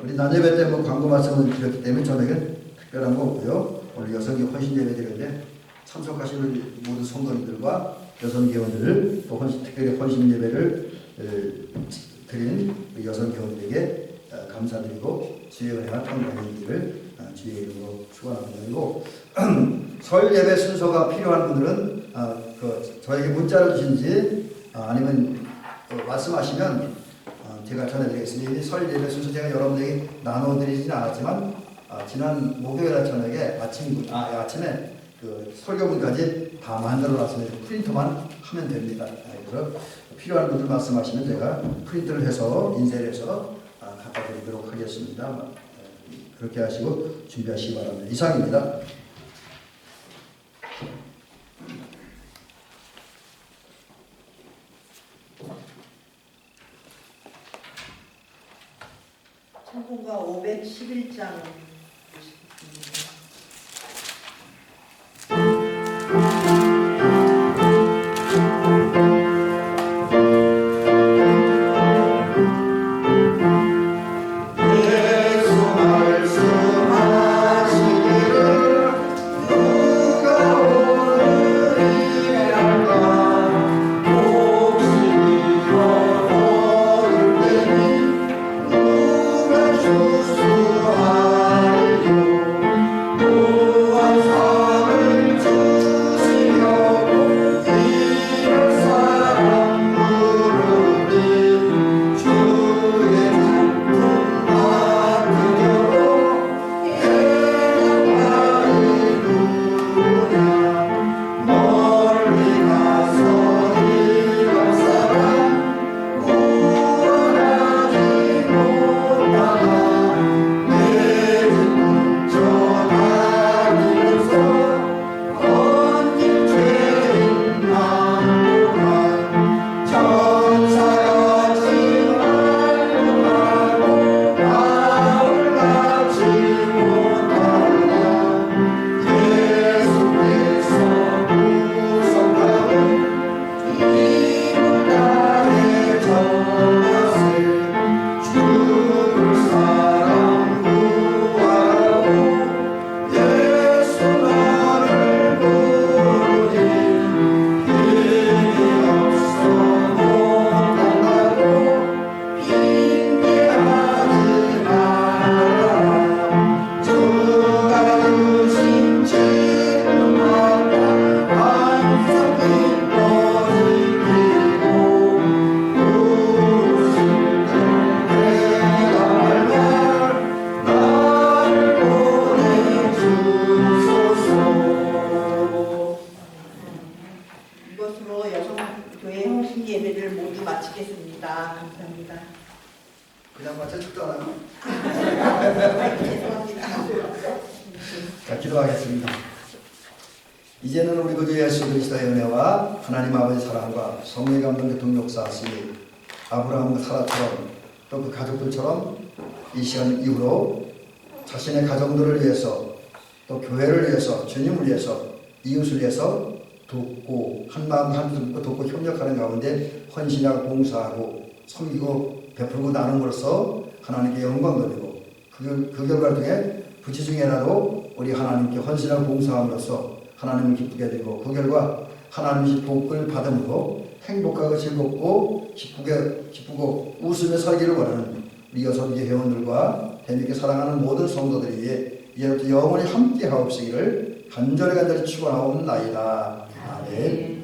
우리 난예배 때 광고 말씀을 드렸기 때문에 저녁엔 특별한 거 없고요. 오늘 여성계 헌신 예배 드렸는데 참석하시는 모든 성도님들과 여성계원들 또 특별히 헌신 예배를 드린 여성계원들에게 감사드리고 주의 은혜와 평강이 있기를 주의 이름으로 축원합니다. 그리고 설 예배 순서가 필요한 분들은 저에게 문자를 주신지 아니면 말씀하시면 제가 전해드리겠습니다. 설 예배 순서 제가 여러분에게 나눠드리지는 않았지만 지난 목요일 저녁에 아침에 그 설교문까지 다 만들어놨습니다. 프린터만 하면 됩니다. 그래서 필요한 분들 말씀하시면 제가 프린트를 해서 인쇄를 해서 갖다 드리도록 하겠습니다. 그렇게 하시고 준비하시기 바랍니다. 이상입니다. 찬송가 511장 주수와 죄송합니다. 자, 기도하겠습니다. 이제는 우리 구주 예수 그리스도의 은혜와 하나님 아버지 사랑과 성령의 감동 역사하시 아브라함과 사라처럼 또 그 가족들처럼 이 시간 이후로 자신의 가정들을 위해서 또 교회를 위해서 주님을 위해서 이웃을 위해서 돕고 한마음 한숨 돕고 협력하는 가운데 헌신하고 봉사하고 섬기고 베풀고 나눔으로써 하나님께 영광 돌리고 그 결과를 통해 부치 중에라도 우리 하나님께 헌신하고 봉사함으로써 하나님을 기쁘게 드리고 그 결과 하나님의 복을 받음으로 행복하고 즐겁고 기쁘고 웃으며 살기를 원하는 우리 여성계 회원들과 재미있게 사랑하는 모든 성도들이 이제부터 영원히 함께 하옵시기를 간절히 축원하옵나이다. 아멘.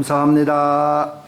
감사합니다.